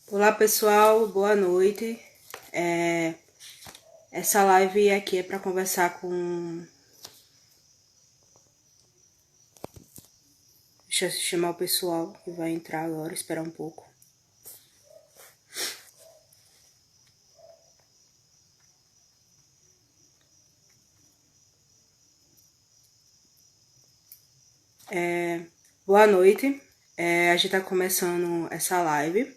Olá pessoal, boa noite. É, Essa live aqui é para conversar com. Deixa eu chamar o pessoal que vai entrar agora, esperar um pouco. Boa noite. A gente está começando essa live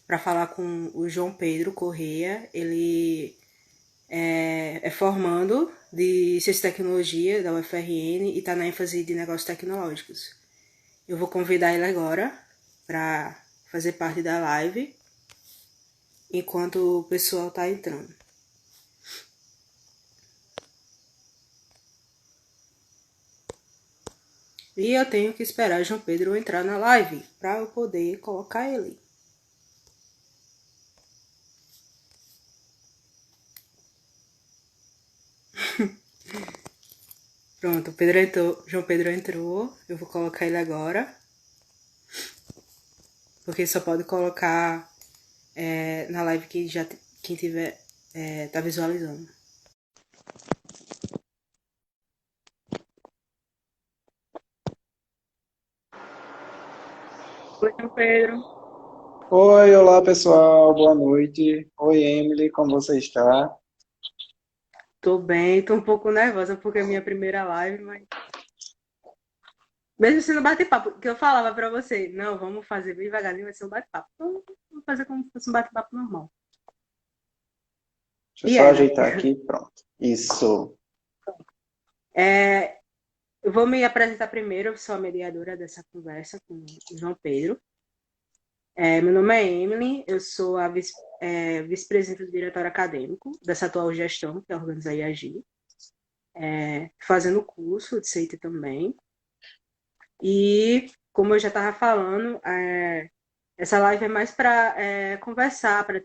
para falar com o João Pedro Correia. Ele é formando de Ciência e Tecnologia da UFRN e está na ênfase de negócios tecnológicos. Eu vou convidar ele agora para fazer parte da live enquanto o pessoal está entrando. E eu tenho que esperar João Pedro entrar na live para eu poder colocar ele. Pronto, João Pedro entrou. Eu vou colocar ele agora. Porque só pode colocar na live que quem tiver tá visualizando. Oi, João Pedro. Oi, olá pessoal, boa noite. Oi, Emily, como você está? Tô bem, tô um pouco nervosa porque é minha primeira live, mas mesmo sendo bate-papo, que eu falava pra você, não, vamos fazer bem devagarinho, vai ser um bate-papo. Então, vamos fazer como se fosse um bate-papo normal. Deixa eu E só era. ajeitar aqui, pronto. Isso. É, eu vou me apresentar primeiro, eu sou a mediadora dessa conversa com o João Pedro. Meu nome é Emily, eu sou a vice-presidente do diretório acadêmico dessa atual gestão, que é a Organiza IAG, fazendo curso de CIT também. E, como eu já estava falando, essa live é mais para conversar, para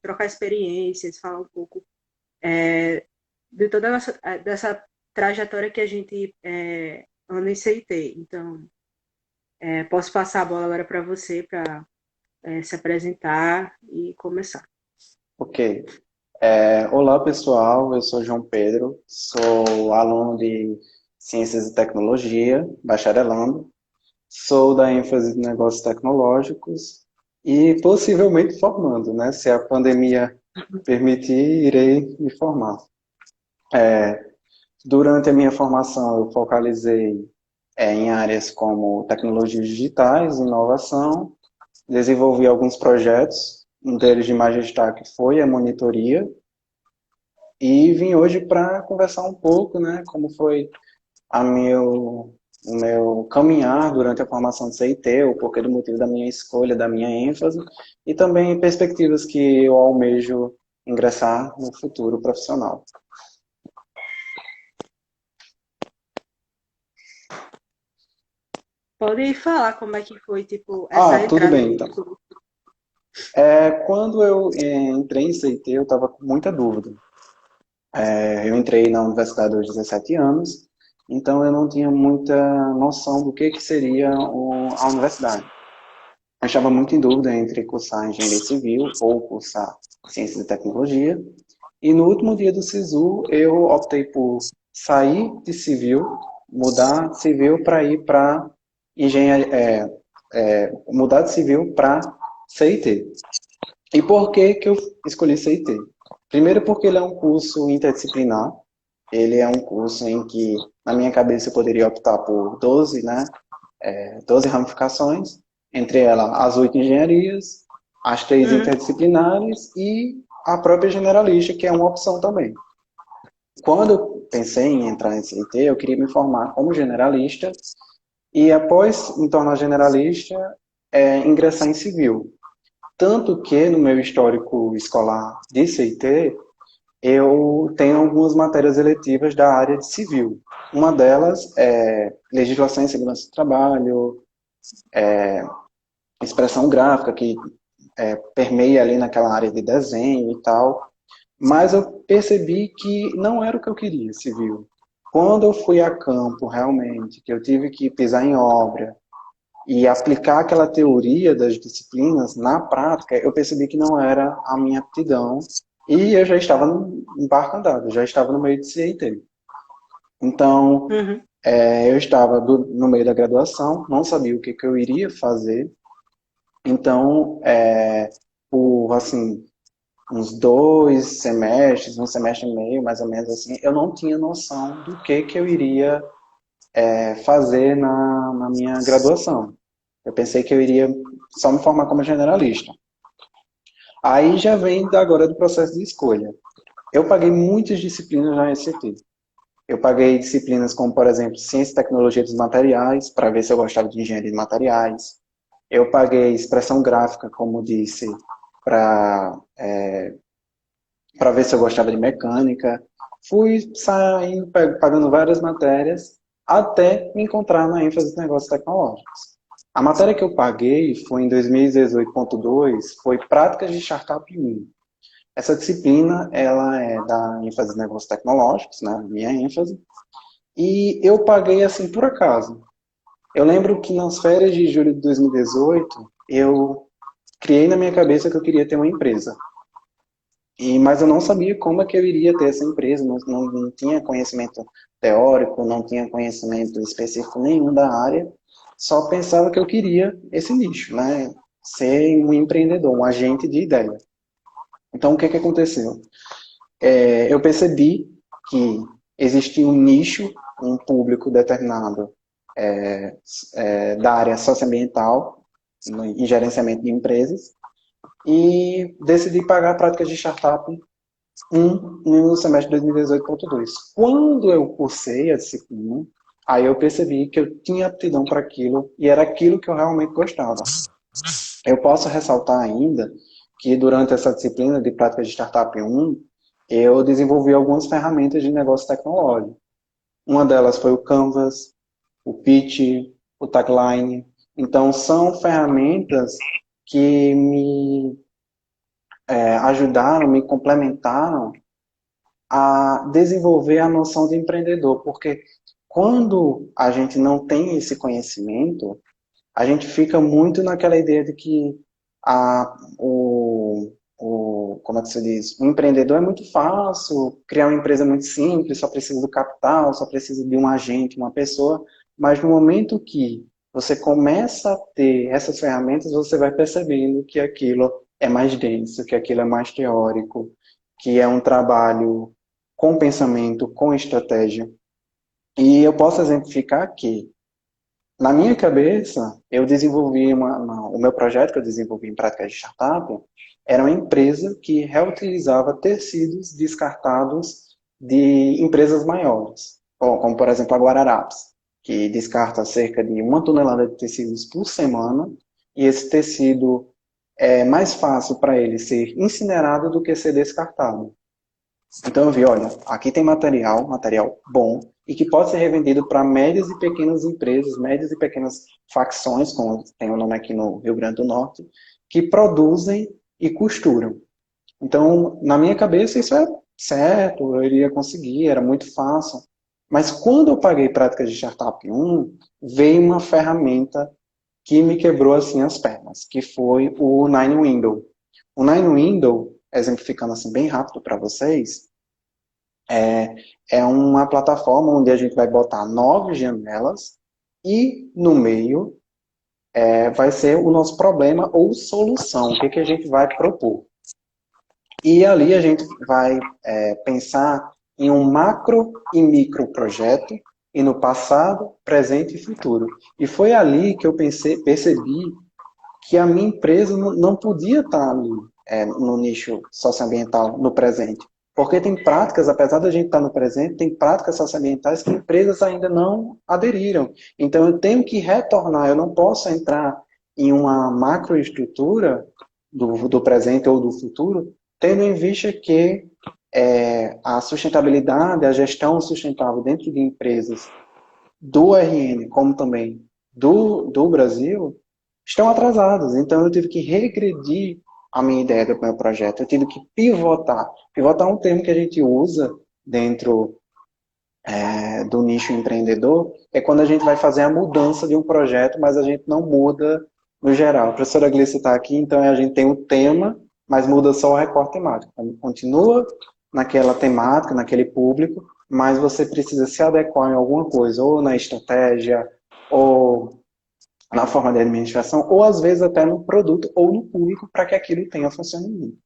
trocar experiências, falar um pouco de toda dessa trajetória que a gente anda em CIT. Então, posso passar a bola agora para você, para se apresentar e começar. Ok. Olá pessoal, eu sou João Pedro, sou aluno de Ciências e Tecnologia, bacharelando, sou da ênfase de Negócios Tecnológicos e possivelmente formando, né? Se a pandemia permitir, irei me formar. Durante a minha formação, eu focalizei em áreas como tecnologias digitais, inovação. Desenvolvi alguns projetos, um deles de mais destaque foi a monitoria, e vim hoje para conversar um pouco, né, como foi o meu caminhar durante a formação de CIT, o porquê do motivo da minha escolha, da minha ênfase, e também perspectivas que eu almejo ingressar no futuro profissional. Pode falar como é que foi, tipo, essa Ah, tudo entrada bem, no então. curso. Quando eu entrei em CIT, eu estava com muita dúvida. Eu entrei na universidade aos 17 anos, então eu não tinha muita noção do que seria a universidade. Eu estava muito em dúvida entre cursar engenharia civil ou cursar ciência e tecnologia. E no último dia do SISU, eu optei por sair de civil, mudar de civil para ir para engenharia, mudar de civil para CIT. E por que que eu escolhi CIT? Primeiro porque ele é um curso interdisciplinar, ele é um curso em que, na minha cabeça, eu poderia optar por 12, né, 12 ramificações, entre elas as 8 engenharias, as 3 Uhum. interdisciplinares e a própria generalista, que é uma opção também. Quando eu pensei em entrar em CIT, eu queria me formar como generalista e, após me tornar generalista, ingressar em civil. Tanto que, no meu histórico escolar de CIT, eu tenho algumas matérias eletivas da área de civil. Uma delas é legislação em segurança do trabalho, expressão gráfica, que permeia ali naquela área de desenho e tal. Mas eu percebi que não era o que eu queria, civil. Quando eu fui a campo, realmente, que eu tive que pisar em obra e aplicar aquela teoria das disciplinas na prática, eu percebi que não era a minha aptidão e eu já estava no barco andado, já estava no meio de CIT. Então, Uhum. eu estava no meio da graduação, não sabia o que, que eu iria fazer, então, por assim, uns 2 semestres, um semestre e meio, mais ou menos assim, eu não tinha noção do que eu iria fazer na minha graduação. Eu pensei que eu iria só me formar como generalista. Aí já vem agora do processo de escolha. Eu paguei muitas disciplinas na SCT. Eu paguei disciplinas como, por exemplo, Ciência e Tecnologia dos Materiais, para ver se eu gostava de Engenharia de Materiais. Eu paguei Expressão Gráfica, como disse, para ver se eu gostava de Mecânica. Fui saindo, pagando várias matérias, até me encontrar na ênfase dos negócios tecnológicos. A matéria que eu paguei foi em 2018.2, foi Práticas de Startup 1. Essa disciplina, ela é da ênfase dos negócios tecnológicos, né, minha ênfase, e eu paguei assim por acaso. Eu lembro que nas férias de julho de 2018, eu criei na minha cabeça que eu queria ter uma empresa. Mas eu não sabia como é que eu iria ter essa empresa, não tinha conhecimento teórico, não tinha conhecimento específico nenhum da área, só pensava que eu queria esse nicho, né? Ser um empreendedor, um agente de ideia. Então, o que aconteceu? Eu percebi que existia um nicho, um público determinado da área socioambiental e gerenciamento de empresas, e decidi pagar práticas de startup no semestre de 2018.2. Quando eu cursei a disciplina, aí eu percebi que eu tinha aptidão para aquilo e era aquilo que eu realmente gostava. Eu posso ressaltar ainda que durante essa disciplina de prática de Startup 1, eu desenvolvi algumas ferramentas de negócio tecnológico. Uma delas foi o Canvas, o Pitch, o Tagline. Então, são ferramentas que me ajudaram, me complementaram a desenvolver a noção de empreendedor, porque quando a gente não tem esse conhecimento, a gente fica muito naquela ideia de que como é que se diz? O empreendedor é muito fácil, criar uma empresa é muito simples, só precisa do capital, só precisa de um agente, uma pessoa, mas no momento que você começa a ter essas ferramentas, você vai percebendo que aquilo é mais denso, que aquilo é mais teórico, que é um trabalho com pensamento, com estratégia. E eu posso exemplificar que na minha cabeça, eu desenvolvi o meu projeto que eu desenvolvi em práticas de startup era uma empresa que reutilizava tecidos descartados de empresas maiores, como por exemplo a Guararapes, que descarta cerca de 1 tonelada de tecidos por semana, e esse tecido é mais fácil para ele ser incinerado do que ser descartado. Então eu vi, olha, aqui tem material bom, e que pode ser revendido para médias e pequenas empresas, médias e pequenas facções, como tem o nome aqui no Rio Grande do Norte, que produzem e costuram. Então, na minha cabeça, isso é certo, eu iria conseguir, era muito fácil. Mas quando eu paguei práticas de Startup 1, veio uma ferramenta que me quebrou assim as pernas, que foi o Nine Window. O Nine Window, exemplificando assim bem rápido para vocês, é uma plataforma onde a gente vai botar 9 janelas e no meio vai ser o nosso problema ou solução, o que, que a gente vai propor. E ali a gente vai pensar em um macro e micro projeto, e no passado, presente e futuro. E foi ali que eu percebi que a minha empresa não podia estar ali, no nicho socioambiental, no presente. Porque tem práticas, apesar da gente estar no presente, tem práticas socioambientais que empresas ainda não aderiram. Então eu tenho que retornar, eu não posso entrar em uma macroestrutura do presente ou do futuro, tendo em vista que a sustentabilidade, a gestão sustentável dentro de empresas do RN, como também do Brasil, estão atrasados. Então eu tive que regredir a minha ideia do meu projeto. Eu tive que pivotar. Pivotar é um termo que a gente usa dentro do nicho empreendedor é quando a gente vai fazer a mudança de um projeto, mas a gente não muda no geral. A professora Gleice está aqui, então a gente tem um tema, mas muda só o recorte temático. Então, continua naquela temática, naquele público, mas você precisa se adequar em alguma coisa, ou na estratégia, ou na forma de administração, ou às vezes até no produto ou no público, para que aquilo tenha funcionamento.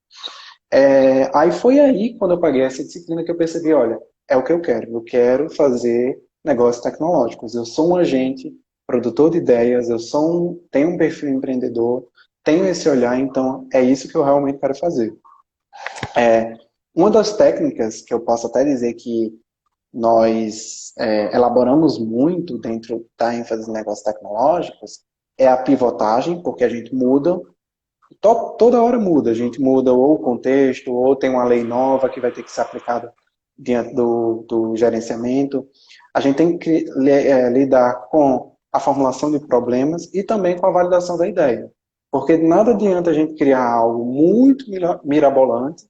Aí foi aí, quando eu paguei essa disciplina, que eu percebi, olha, é o que eu quero fazer negócios tecnológicos. Eu sou um agente, produtor de ideias, tenho um perfil empreendedor, tenho esse olhar, então é isso que eu realmente quero fazer. Uma das técnicas que eu posso até dizer que nós elaboramos muito dentro da ênfase em negócios tecnológicos é a pivotagem, porque a gente muda toda hora muda. A gente muda ou o contexto, ou tem uma lei nova que vai ter que ser aplicada diante do gerenciamento. A gente tem que lidar com a formulação de problemas e também com a validação da ideia. Porque nada adianta a gente criar algo muito mirabolante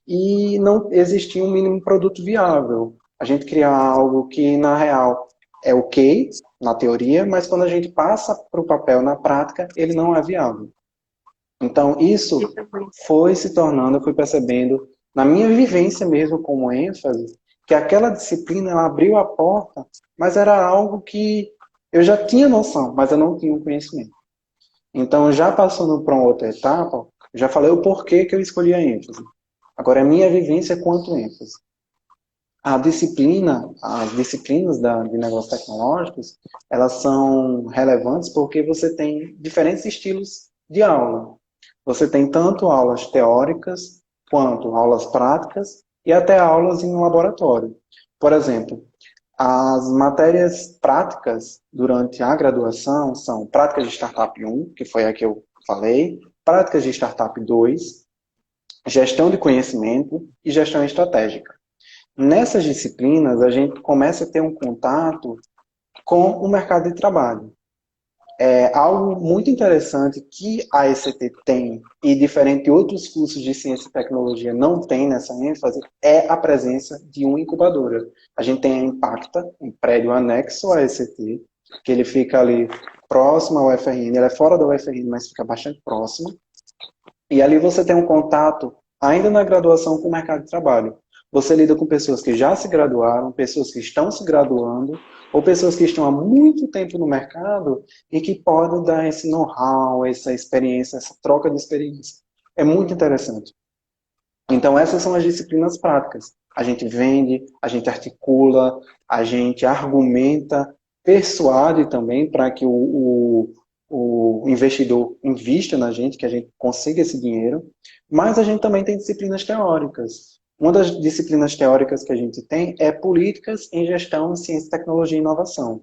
e não existir um mínimo produto viável. A gente criar algo que, na real, é ok, na teoria, mas quando a gente passa para o papel na prática, ele não é viável. Então, isso foi se tornando, eu fui percebendo, na minha vivência mesmo como ênfase, que aquela disciplina ela abriu a porta, mas era algo que eu já tinha noção, mas eu não tinha o conhecimento. Então, já passando para uma outra etapa, já falei o porquê que eu escolhi a ênfase. Agora, a minha vivência quanto ênfase. As disciplinas de negócios tecnológicos, elas são relevantes porque você tem diferentes estilos de aula. Você tem tanto aulas teóricas, quanto aulas práticas e até aulas em um laboratório. Por exemplo, as matérias práticas durante a graduação são práticas de startup 1, que foi a que eu falei, práticas de startup 2, gestão de conhecimento e gestão estratégica. Nessas disciplinas, a gente começa a ter um contato com o mercado de trabalho. Algo muito interessante que a ECT tem, e diferente de outros cursos de ciência e tecnologia não tem nessa ênfase, é a presença de uma incubadora. A gente tem a Impacta, um prédio anexo à ECT, que ele fica ali próximo ao UFRN, ele é fora da UFRN, mas fica bastante próximo. E ali você tem um contato, ainda na graduação, com o mercado de trabalho. Você lida com pessoas que já se graduaram, pessoas que estão se graduando, ou pessoas que estão há muito tempo no mercado e que podem dar esse know-how, essa experiência, essa troca de experiência. É muito interessante. Então, essas são as disciplinas práticas. A gente vende, a gente articula, a gente argumenta, persuade também para que o investidor invista na gente, que a gente consiga esse dinheiro. Mas a gente também tem disciplinas teóricas. Uma das disciplinas teóricas que a gente tem é políticas em gestão, ciência, tecnologia e inovação.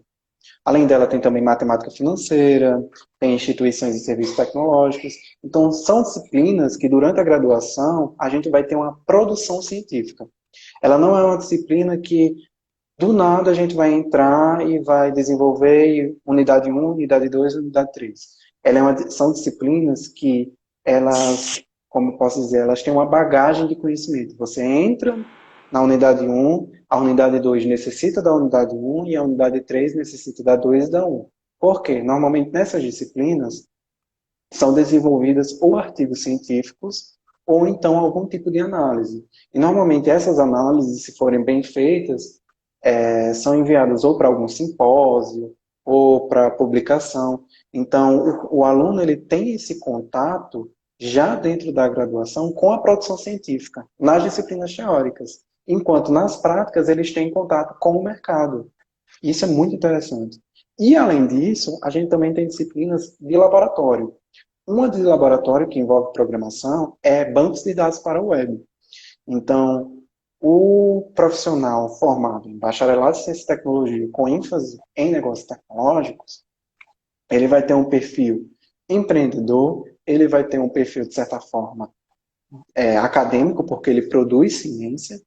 Além dela, tem também matemática financeira, tem instituições e serviços tecnológicos. Então, são disciplinas que, durante a graduação, a gente vai ter uma produção científica. Ela não é uma disciplina que, do nada, a gente vai entrar e vai desenvolver unidade 1, unidade 2, unidade 3. São disciplinas que, elas, como eu posso dizer, elas têm uma bagagem de conhecimento. Você entra na unidade 1, a unidade 2 necessita da unidade 1 e a unidade 3 necessita da 2 e da 1. Por quê? Normalmente nessas disciplinas são desenvolvidas ou artigos científicos ou então algum tipo de análise. E normalmente essas análises, se forem bem feitas, são enviadas ou para algum simpósio ou para publicação. Então o aluno ele tem esse contato já dentro da graduação com a produção científica, nas disciplinas teóricas. Enquanto nas práticas eles têm contato com o mercado. Isso é muito interessante. E além disso, a gente também tem disciplinas de laboratório. Uma de laboratório que envolve programação é bancos de dados para a web. Então, o profissional formado em bacharelado em ciência e tecnologia com ênfase em negócios tecnológicos, ele vai ter um perfil empreendedor, ele vai ter um perfil, de certa forma, acadêmico, porque ele produz ciência,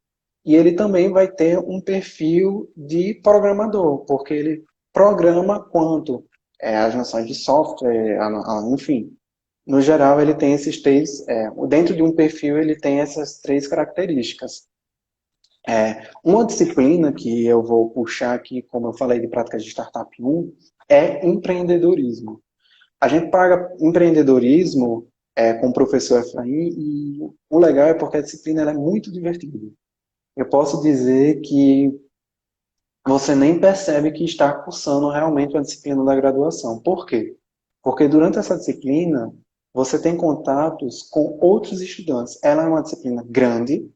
e ele também vai ter um perfil de programador, porque ele programa quanto as noções de software, enfim. No geral, ele tem esses três, dentro de um perfil, ele tem essas três características. Uma disciplina que eu vou puxar aqui, como eu falei de práticas de startup 1, é empreendedorismo. A gente paga empreendedorismo com o professor Efraim e o legal é porque a disciplina ela é muito divertida. Eu posso dizer que você nem percebe que está cursando realmente uma disciplina da graduação. Por quê? Porque durante essa disciplina você tem contatos com outros estudantes. Ela é uma disciplina grande,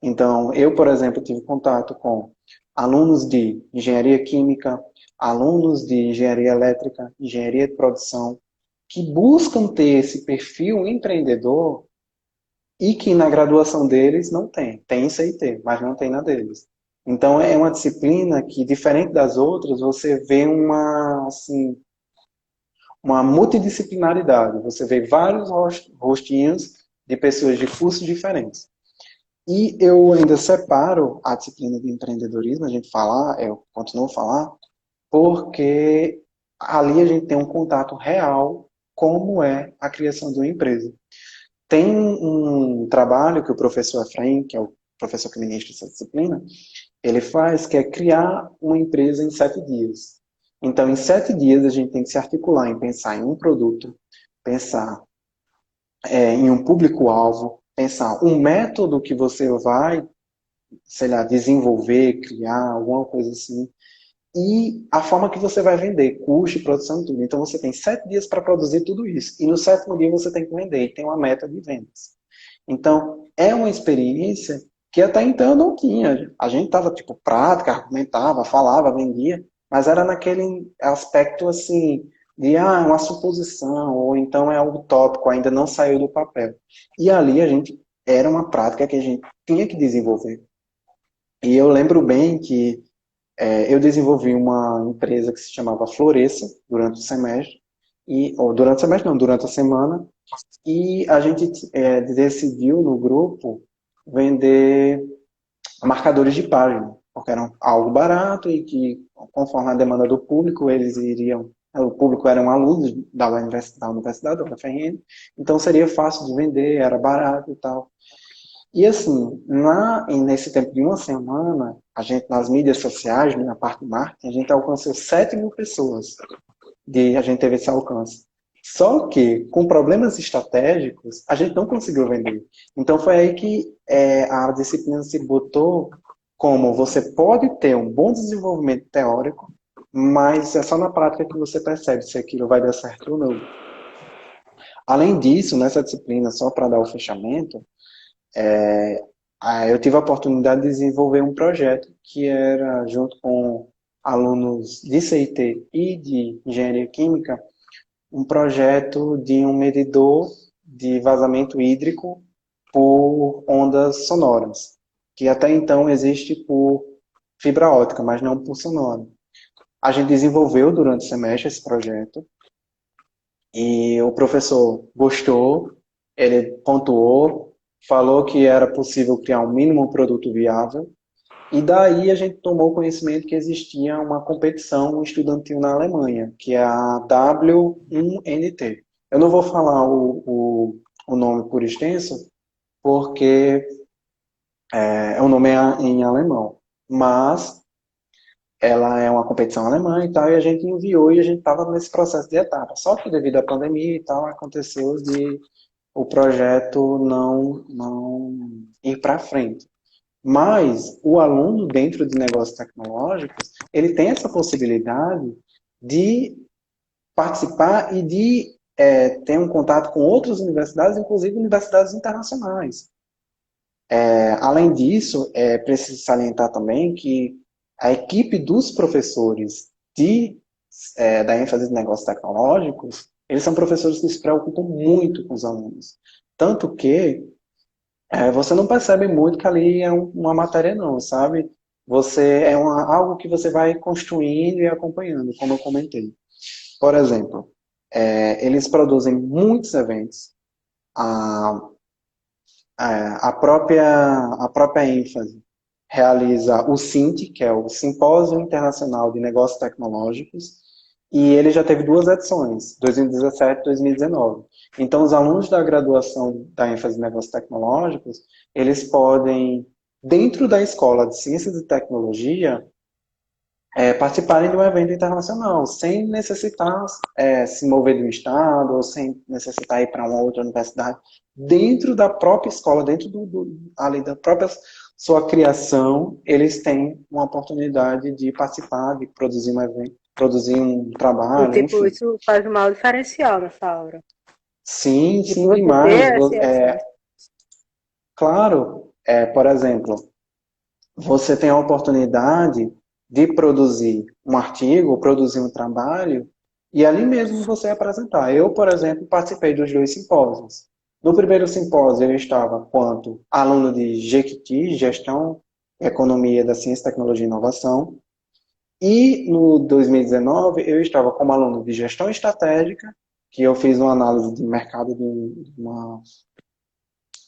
então eu, por exemplo, tive contato com alunos de engenharia química, alunos de engenharia elétrica, engenharia de produção, que buscam ter esse perfil empreendedor e que na graduação deles não tem. Tem CIT, mas não tem na deles. Então é uma disciplina que, diferente das outras, você vê uma multidisciplinaridade. Você vê vários rostinhos de pessoas de cursos diferentes. E eu ainda separo a disciplina de empreendedorismo, a gente falar, eu continuo a falar, porque ali a gente tem um contato real como é a criação de uma empresa. Tem um trabalho que o professor Efraim, que é o professor que ministra essa disciplina, ele faz, que é criar uma empresa em 7 dias. Então, em 7 dias, a gente tem que se articular em pensar em um produto, pensar em um público-alvo, pensar um método que você vai, sei lá, desenvolver, criar, alguma coisa assim, e a forma que você vai vender, custo, produção, tudo. Então você tem 7 dias para produzir tudo isso. E no sétimo dia você tem que vender, e tem uma meta de vendas. Então, é uma experiência que até então eu não tinha. A gente estava, tipo, prática, argumentava, falava, vendia, mas era naquele aspecto, assim, de, uma suposição, ou então é algo tópico, ainda não saiu do papel. E ali a gente, era uma prática que a gente tinha que desenvolver. E eu lembro bem que eu desenvolvi uma empresa que se chamava Floresça durante o semestre, ou durante o semestre não, durante a semana, e a gente decidiu no grupo vender marcadores de página, porque era algo barato e que, conforme a demanda do público, eles iriam. O público eram alunos da universidade, da UFRN, então seria fácil de vender, era barato e tal. E assim, nesse tempo de uma semana, a gente nas mídias sociais, na parte de marketing, a gente alcançou 7.000 pessoas. A gente teve esse alcance. Só que, com problemas estratégicos, a gente não conseguiu vender. Então foi aí que a disciplina se botou como você pode ter um bom desenvolvimento teórico, mas é só na prática que você percebe se aquilo vai dar certo ou não. Além disso, nessa disciplina, só para dar o fechamento, eu tive a oportunidade de desenvolver um projeto que era, junto com alunos de CIT e de engenharia química, um projeto de um medidor de vazamento hídrico por ondas sonoras, que até então existe por fibra ótica, mas não por sonora. A gente desenvolveu durante o semestre esse projeto e o professor gostou, ele pontuou, falou que era possível criar um mínimo produto viável, e daí a gente tomou conhecimento que existia uma competição estudantil na Alemanha, que é a W1NT. Eu não vou falar o nome por extenso, porque o nome é em alemão, mas ela é uma competição alemã e tal, e a gente enviou e a gente estava nesse processo de etapa. Só que devido à pandemia e tal, aconteceu de o projeto não ir para frente. Mas o aluno dentro de negócios tecnológicos, ele tem essa possibilidade de participar e de ter um contato com outras universidades, inclusive universidades internacionais. Além disso, é preciso salientar também que a equipe dos professores da ênfase de negócios tecnológicos, eles são professores que se preocupam muito com os alunos. Tanto que você não percebe muito que ali é uma matéria não, sabe? Você algo que você vai construindo e acompanhando, como eu comentei. Por exemplo, eles produzem muitos eventos. A, a própria ênfase realiza o SINT, que é o Simpósio Internacional de Negócios Tecnológicos, e ele já teve 2 edições, 2017 e 2019. Então, os alunos da graduação da ênfase em negócios tecnológicos, eles podem dentro da escola de Ciências e Tecnologia, participarem de um evento internacional, sem necessitar se mover de um estado, ou sem necessitar ir para uma outra universidade, dentro da própria escola, dentro ali da própria sua criação, eles têm uma oportunidade de participar, de produzir um evento, produzir um E, trabalho, tipo, enfim. isso faz um maior diferencial nessa hora. Sim, Tipo, sim, você demais. ter esse acesso. Claro, por exemplo, você tem a oportunidade de produzir um artigo, produzir um trabalho, e ali mesmo você apresentar. Eu, por exemplo, participei dos dois simpósios. No primeiro simpósio, eu estava quanto aluno de Jequiti, Gestão, Economia da Ciência, Tecnologia e Inovação, e no 2019, eu estava como aluno de Gestão Estratégica, que eu fiz uma análise de mercado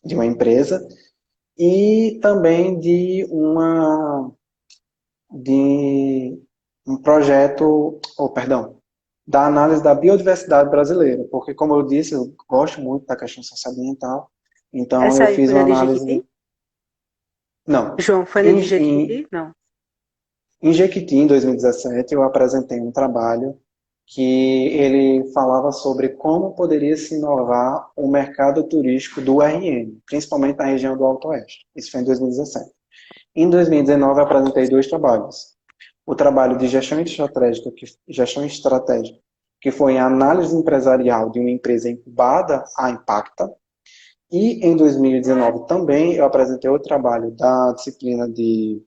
de uma empresa, e também de um projeto, perdão, da análise da biodiversidade brasileira, porque, como eu disse, eu gosto muito da questão socioambiental, então Essa eu aí fiz foi uma na de análise. Jequiti? Não, João, foi na em, de em, Jequiti? Não. em Jequiti, em 2017, eu apresentei um trabalho que ele falava sobre como poderia se inovar o mercado turístico do RN, principalmente na região do Alto Oeste. Isso foi em 2017. Em 2019, eu apresentei dois trabalhos. O trabalho de gestão estratégica, que foi a análise empresarial de uma empresa incubada, a Impacta. E em 2019 também eu apresentei o trabalho da disciplina de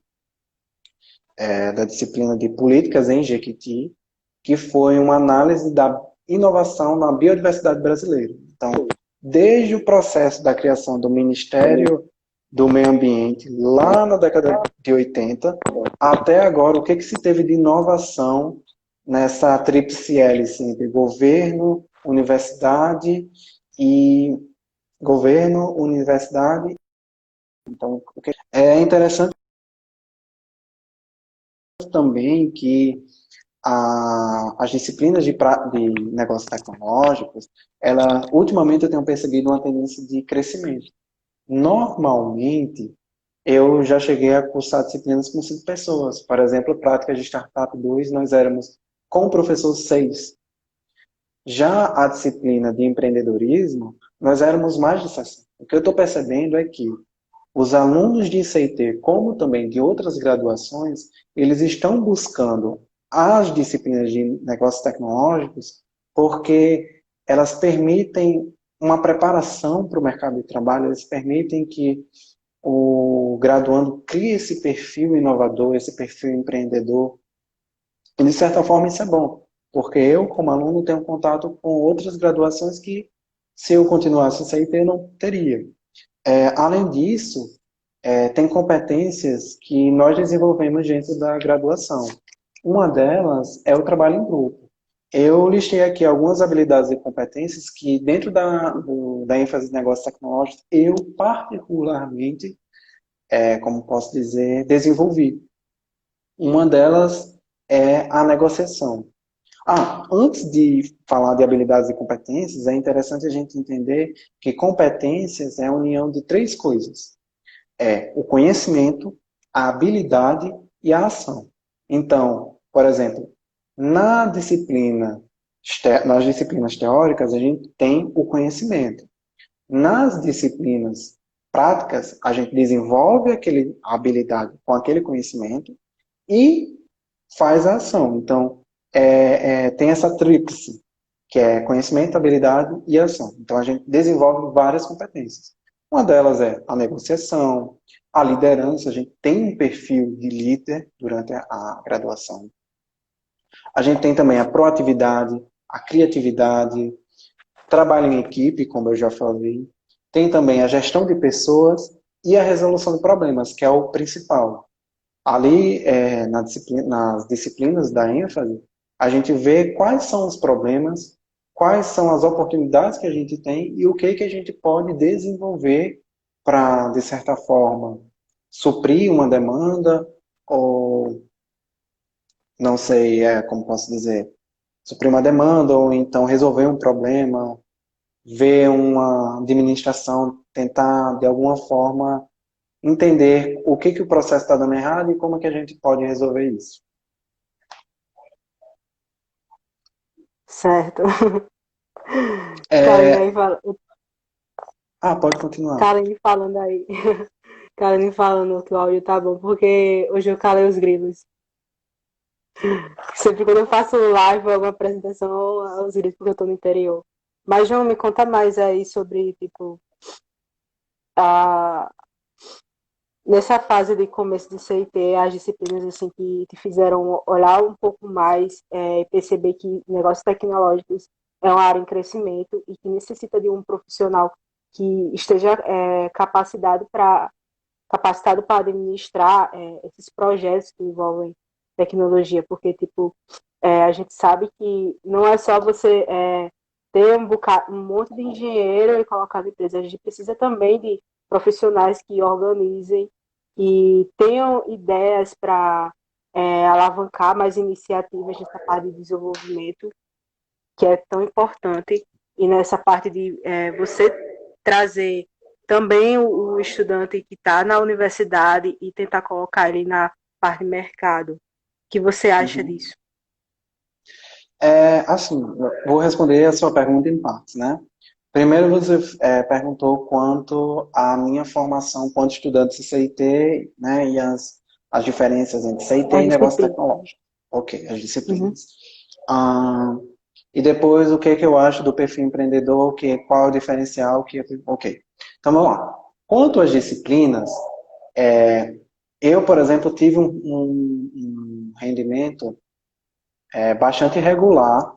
políticas em Jequiti, que foi uma análise da inovação na biodiversidade brasileira. Então, desde o processo da criação do Ministério do Meio Ambiente, lá na década de 80, até agora, o que se teve de inovação nessa tríplice hélice entre governo, universidade e governo, universidade. Então, é interessante também que as disciplinas de negócios tecnológicos, ultimamente eu tenho percebido uma tendência de crescimento. Normalmente, eu já cheguei a cursar disciplinas com 5 pessoas. Por exemplo, práticas de Startup 2, nós éramos com o professor 6. Já a disciplina de empreendedorismo, nós éramos mais de 60. O que eu estou percebendo é que os alunos de ICT, como também de outras graduações, eles estão buscando as disciplinas de negócios tecnológicos porque elas permitem uma preparação para o mercado de trabalho, eles permitem que o graduando crie esse perfil inovador, esse perfil empreendedor. E, de certa forma, isso é bom, porque eu, como aluno, tenho contato com outras graduações que, se eu continuasse em CIT, eu não teria. Além disso, tem competências que nós desenvolvemos dentro da graduação. Uma delas é o trabalho em grupo. Eu listei aqui algumas habilidades e competências que, dentro da ênfase de negócios tecnológicos, eu particularmente, como posso dizer, desenvolvi. Uma delas é a negociação. Antes de falar de habilidades e competências, é interessante a gente entender que competências é a união de três coisas: o conhecimento, a habilidade e a ação. Então, por exemplo, nas disciplinas teóricas, a gente tem o conhecimento. Nas disciplinas práticas, a gente desenvolve a habilidade com aquele conhecimento e faz a ação. Então, tem essa tríplice, que é conhecimento, habilidade e ação. Então, a gente desenvolve várias competências. Uma delas é a negociação, a liderança. A gente tem um perfil de líder durante a graduação. A gente tem também a proatividade, a criatividade, trabalho em equipe, como eu já falei. Tem também a gestão de pessoas e a resolução de problemas, que é o principal. Ali, nas disciplinas da ênfase, a gente vê quais são os problemas, quais são as oportunidades que a gente tem e o que a gente pode desenvolver para, de certa forma, suprir uma demanda ou, não sei, como posso dizer, suprir uma demanda ou então resolver um problema, ver uma administração, tentar, de alguma forma, entender o que o processo está dando errado e como que a gente pode resolver isso. Certo. Karine É, aí fala, pode continuar. Karine falando aí. Karine falando que o áudio tá bom, porque hoje eu calei os grilos. Sempre quando eu faço live ou alguma apresentação, os grilos porque eu tô no interior. Mas, João, me conta mais aí sobre, tipo, a, nessa fase de começo de CIT, as disciplinas assim que te fizeram olhar um pouco mais e perceber que negócios tecnológicos é uma área em crescimento e que necessita de um profissional que esteja capacitado para administrar esses projetos que envolvem tecnologia, porque tipo a gente sabe que não é só você ter um monte de engenheiro e colocar na empresa, a gente precisa também de profissionais que organizem e tenham ideias para alavancar mais iniciativas nessa parte de desenvolvimento, que é tão importante, e nessa parte de você trazer também o estudante que está na universidade e tentar colocar ele na parte de mercado. O que você acha Uhum. disso? Assim, vou responder a sua pergunta em partes, né? Primeiro você perguntou quanto à minha formação quanto estudante de CIT, né, e as diferenças entre CIT A e negócio disciplina. tecnológico. Ok, as Uhum. disciplinas. Ah, e depois o que eu acho do perfil empreendedor, qual é o diferencial, ok. Então vamos lá. Quanto às disciplinas, eu, por exemplo, tive um rendimento bastante regular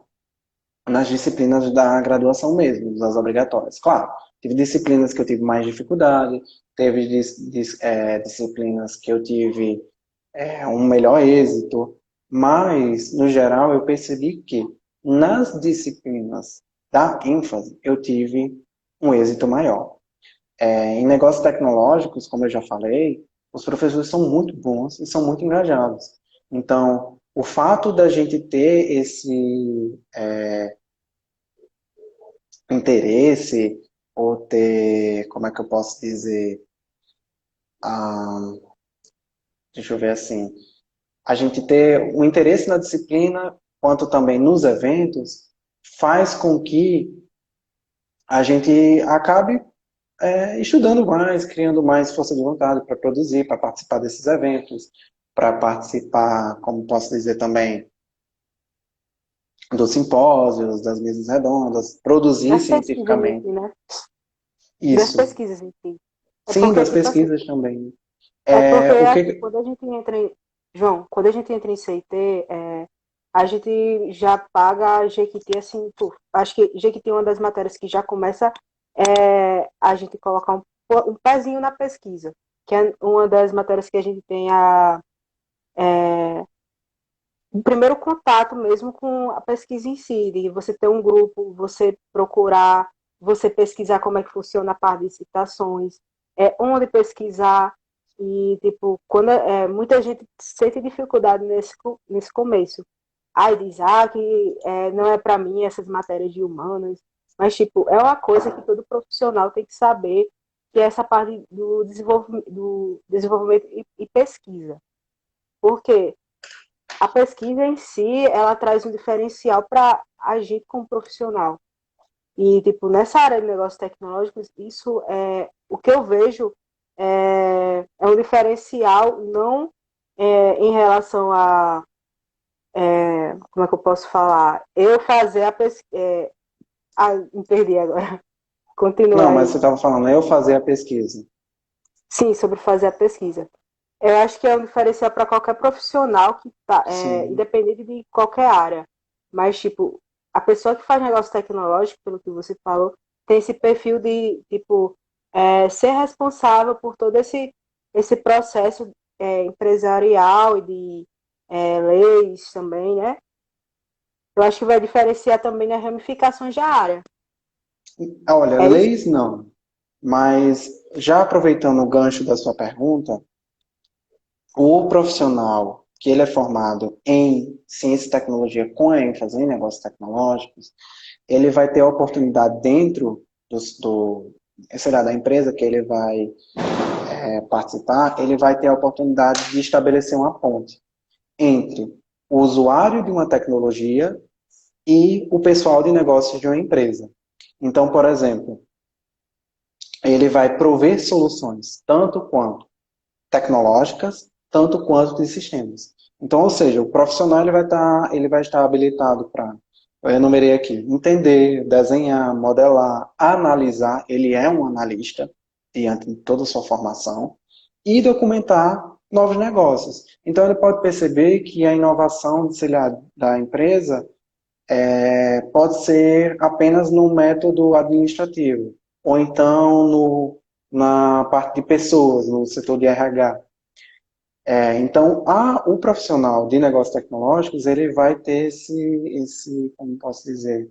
nas disciplinas da graduação mesmo, das obrigatórias. Claro, tive disciplinas que eu tive mais dificuldade, teve disciplinas que eu tive um melhor êxito, mas, no geral, eu percebi que nas disciplinas da ênfase eu tive um êxito maior. Em negócios tecnológicos, como eu já falei, os professores são muito bons e são muito engajados. Então, o fato da gente ter esse interesse ou ter, como é que eu posso dizer, ah, deixa eu ver assim, a gente ter um interesse na disciplina, quanto também nos eventos, faz com que a gente acabe estudando mais, criando mais força de vontade para produzir, para participar desses eventos, para participar, como posso dizer também, dos simpósios, das mesas redondas, produzir Das pesquisas em cientificamente. si, né? Das Isso. pesquisas em si. É Sim, porque, das tipo assim, pesquisas também. é porque O acho que que. quando a gente entra em. João, quando a gente entra em CIT, a gente já paga a Jequiti assim, acho que Jequiti é uma das matérias que já começa a gente colocar um pezinho na pesquisa, que é uma das matérias que a gente tem o primeiro contato mesmo com a pesquisa em si, de você ter um grupo, você procurar, você pesquisar como é que funciona a parte de citações, onde pesquisar, e tipo, quando muita gente sente dificuldade nesse começo. Aí diz, que não é para mim essas matérias de humanas, mas tipo, é uma coisa que todo profissional tem que saber, que é essa parte do desenvolvimento e pesquisa. Por quê? A pesquisa em si, ela traz um diferencial para a gente como profissional. E, tipo, nessa área de negócios tecnológicos, isso é o que eu vejo é um diferencial não em relação como é que eu posso falar? Eu fazer a pesquisa. Me perdi agora. Continua Não, mas você aí. estava falando, eu fazer a pesquisa. Sim, sobre fazer a pesquisa. Eu acho que é um diferencial para qualquer profissional que tá, Sim. independente de qualquer área. Mas, tipo, a pessoa que faz negócio tecnológico, pelo que você falou, tem esse perfil de, tipo, ser responsável por todo esse processo empresarial e de leis também, né? Eu acho que vai diferenciar também nas ramificações da área. Olha, É isso? leis não. Mas já aproveitando o gancho da sua pergunta, o profissional que ele é formado em ciência e tecnologia com ênfase em negócios tecnológicos, ele vai ter a oportunidade dentro sei lá, da empresa que ele vai participar, ele vai ter a oportunidade de estabelecer uma ponte entre o usuário de uma tecnologia e o pessoal de negócios de uma empresa. Então, por exemplo, ele vai prover soluções, tanto quanto tecnológicas, tanto quanto de sistemas. Então, ou seja, o profissional ele vai estar habilitado para, eu enumerei aqui, entender, desenhar, modelar, analisar, ele é um analista, diante de toda a sua formação, e documentar novos negócios. Então, ele pode perceber que a inovação, sei lá, da empresa pode ser apenas no método administrativo, ou então na parte de pessoas, no setor de RH. Então, o profissional de negócios tecnológicos, ele vai ter como posso dizer,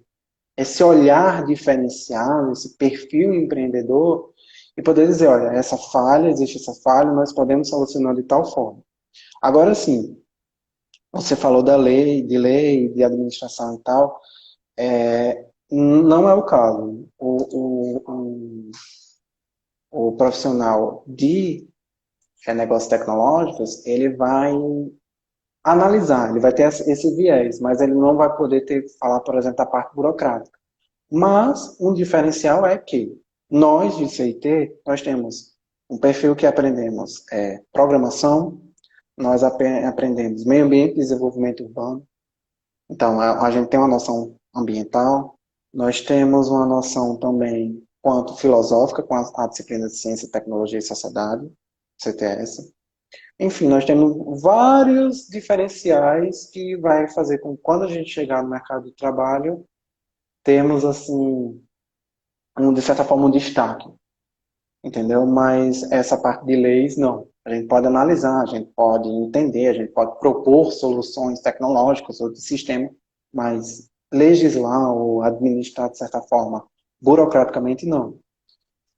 esse olhar diferenciado, esse perfil empreendedor, e poder dizer, olha, existe essa falha, nós podemos solucionar de tal forma. Agora sim, você falou de lei, de administração e tal, não é o caso. O profissional de negócios tecnológicos, ele vai analisar, ele vai ter esse viés, mas ele não vai poder falar, por exemplo, da parte burocrática. Mas um diferencial é que nós de CIT, nós temos um perfil que aprendemos programação, nós aprendemos meio ambiente e desenvolvimento urbano, então a gente tem uma noção ambiental, nós temos uma noção também quanto filosófica com a disciplina de Ciência, Tecnologia e Sociedade, CTS. Enfim, nós temos vários diferenciais que vai fazer com que quando a gente chegar no mercado de trabalho, temos assim, de certa forma, um destaque, entendeu? Mas essa parte de leis, não. A gente pode analisar, a gente pode entender, a gente pode propor soluções tecnológicas ou de sistema, mas legislar ou administrar, de certa forma, burocraticamente, não.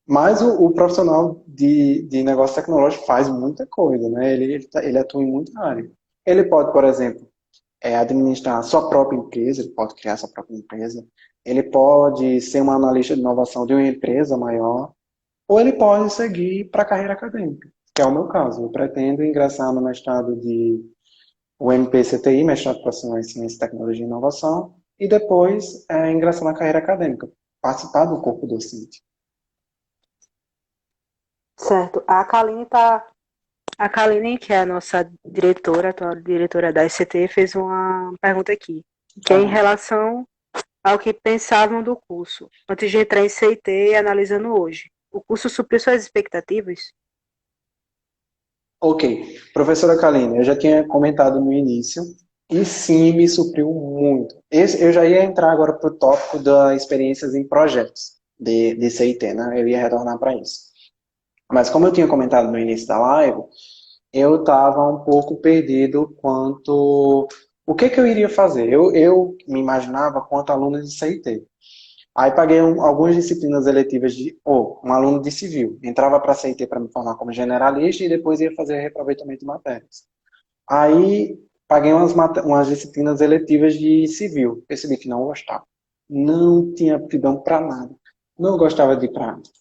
Mas o profissional de negócio tecnológico faz muita coisa, né? Ele atua em muita área. Ele pode, por exemplo, administrar a sua própria empresa, ele pode criar sua própria empresa, ele pode ser um analista de inovação de uma empresa maior, ou ele pode seguir para a carreira acadêmica, que é o meu caso. Eu pretendo ingressar no mestrado de UMPCTI, mestrado profissional em Ciência, Tecnologia e Inovação, e depois ingressar na carreira acadêmica, participar do corpo docente. Certo. A Kaline, que é a nossa diretora, atual diretora da ICT, fez uma pergunta aqui, que é em relação ao que pensavam do curso, antes de entrar em CIT e analisando hoje. O curso supriu suas expectativas? Ok, professora Kaline, eu já tinha comentado no início, e sim, me supriu muito. Eu já ia entrar agora para o tópico das experiências em projetos de CIT, né? Eu ia retornar para isso. Mas como eu tinha comentado no início da live, eu estava um pouco perdido quanto o que eu iria fazer. Eu me imaginava quanto aluno de CIT. Aí paguei algumas disciplinas eletivas um aluno de civil. Entrava para a CIT para me formar como generalista e depois ia fazer reaproveitamento de matérias. Aí paguei umas disciplinas eletivas de civil. Percebi que não gostava. Não tinha aptidão para nada. Não gostava de ir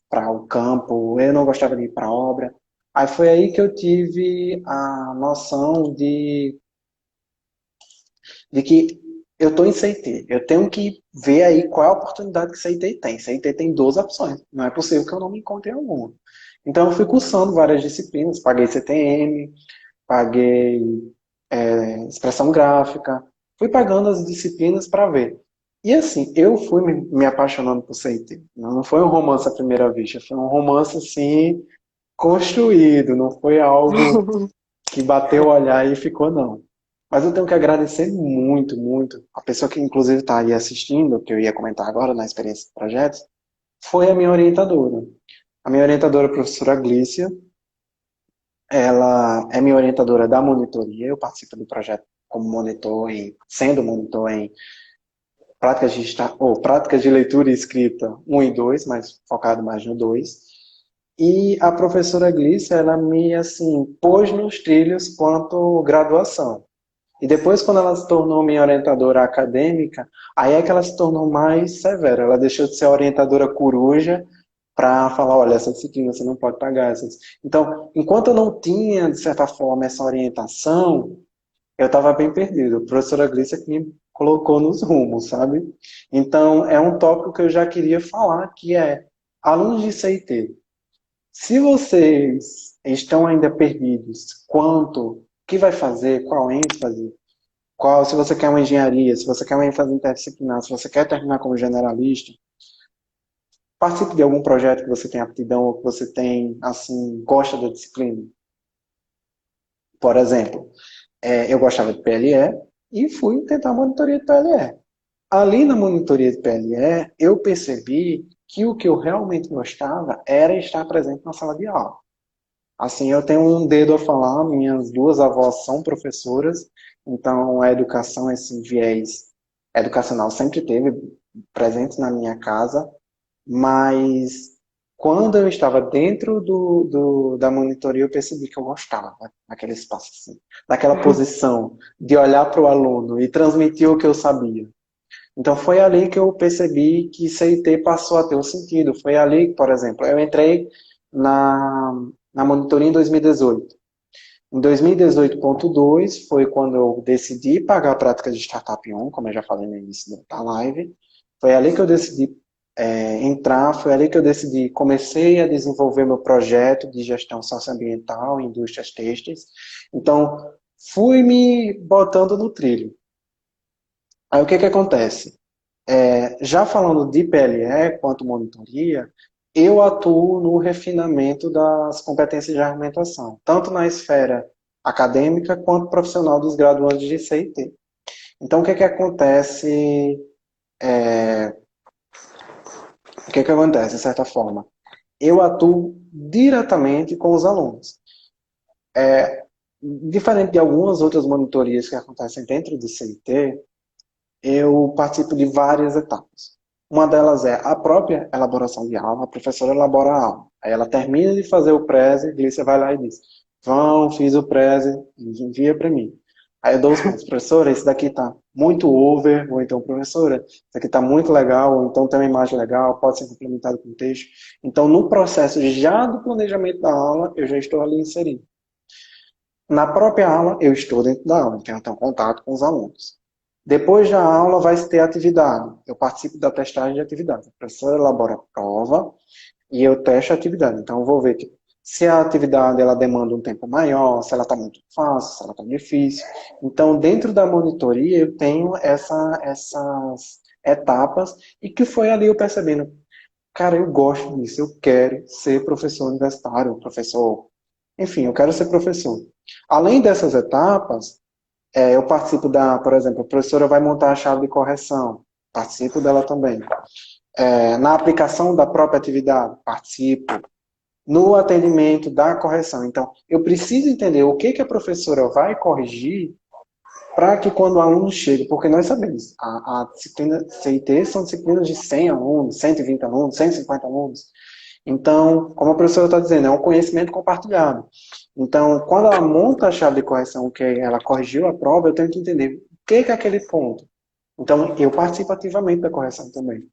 para o campo, eu não gostava de ir para a obra. Aí foi aí que eu tive a noção de que eu estou em CIT. Eu tenho que ver aí qual é a oportunidade que CIT tem. CIT tem 12 opções. Não é possível que eu não me encontre em alguma. Então eu fui cursando várias disciplinas. Paguei CTM, paguei expressão gráfica. Fui pagando as disciplinas para ver. E assim, eu fui me apaixonando por CIT. Não foi um romance à primeira vista. Foi um romance assim, construído. Não foi algo que bateu o olhar e ficou, não. Mas eu tenho que agradecer muito, muito. A pessoa que inclusive está aí assistindo, que eu ia comentar agora na experiência de projetos, foi a minha orientadora. A minha orientadora, a professora Glícia, ela é minha orientadora da monitoria. Eu participo do projeto como sendo monitor em práticas de leitura e escrita 1 e 2, mas focado mais no 2. E a professora Glícia, ela me, assim, pôs nos trilhos quanto graduação. E depois, quando ela se tornou minha orientadora acadêmica, aí é que ela se tornou mais severa. Ela deixou de ser a orientadora coruja para falar, olha, essa disciplina você não pode pagar. Então, enquanto eu não tinha, de certa forma, essa orientação, eu estava bem perdido. A professora Glícia que me colocou nos rumos, sabe? Então, é um tópico que eu já queria falar, que é alunos de CIT. Se vocês estão ainda perdidos quanto, o que vai fazer, qual ênfase, qual, se você quer uma engenharia, se você quer uma ênfase interdisciplinar, se você quer terminar como generalista, participe de algum projeto que você tem aptidão ou que você tem, assim, gosta da disciplina. Por exemplo, eu gostava de PLE e fui tentar a monitoria de PLE. Ali na monitoria de PLE, eu percebi que o que eu realmente gostava era estar presente na sala de aula. Assim, eu tenho um dedo a falar, minhas duas avós são professoras, então a educação, esse viés educacional sempre teve presente na minha casa, mas quando eu estava dentro da monitoria, eu percebi que eu gostava daquele espaço, assim, daquela posição de olhar para o aluno e transmitir o que eu sabia. Então foi ali que eu percebi que CIT passou a ter um sentido. Foi ali, por exemplo, eu entrei na monitoria em 2018. Em 2018.2 foi quando eu decidi pagar a prática de Startup On, como eu já falei no início da live. Foi ali que eu decidi entrar, foi ali que eu decidi, comecei a desenvolver meu projeto de gestão socioambiental em indústrias têxteis. Então, fui me botando no trilho. Aí o que que acontece? Já falando de PLE quanto monitoria, eu atuo no refinamento das competências de argumentação, tanto na esfera acadêmica quanto profissional dos graduandos de CIT. Então, o que que acontece? O que que acontece, de certa forma? Eu atuo diretamente com os alunos. Diferente de algumas outras monitorias que acontecem dentro do CIT, eu participo de várias etapas. Uma delas é a própria elaboração de aula, a professora elabora a aula. Aí ela termina de fazer o preze, Glícia vai lá e diz, Vão, fiz o preze, envia para mim. Aí eu dou os pontos, professora, esse daqui está muito over, ou então, professora, isso aqui está muito legal, ou então tem uma imagem legal, pode ser complementado com texto. Então, no processo já do planejamento da aula, eu já estou ali inserido. Na própria aula, eu estou dentro da aula, então eu tenho contato com os alunos. Depois da aula vai ter atividade. Eu participo da testagem de atividade. A professora elabora a prova e eu testo a atividade. Então eu vou ver que se a atividade ela demanda um tempo maior, se ela está muito fácil, se ela está difícil. Então dentro da monitoria eu tenho essas etapas e que foi ali eu percebendo, cara, eu gosto disso, eu quero ser professor universitário, professor, enfim, eu quero ser professor. Além dessas etapas, eu participo por exemplo, a professora vai montar a chave de correção, participo dela também. Na aplicação da própria atividade, participo. No atendimento da correção. Então, eu preciso entender o que a professora vai corrigir para que quando o aluno chega, porque nós sabemos, a disciplina CIT são disciplinas de 100 alunos, 120 alunos, 150 alunos. Então, como a professora está dizendo, é um conhecimento compartilhado. Então, quando ela monta a chave de correção, que ela corrigiu a prova, eu tenho que entender o que é aquele ponto. Então, eu participo ativamente da correção também.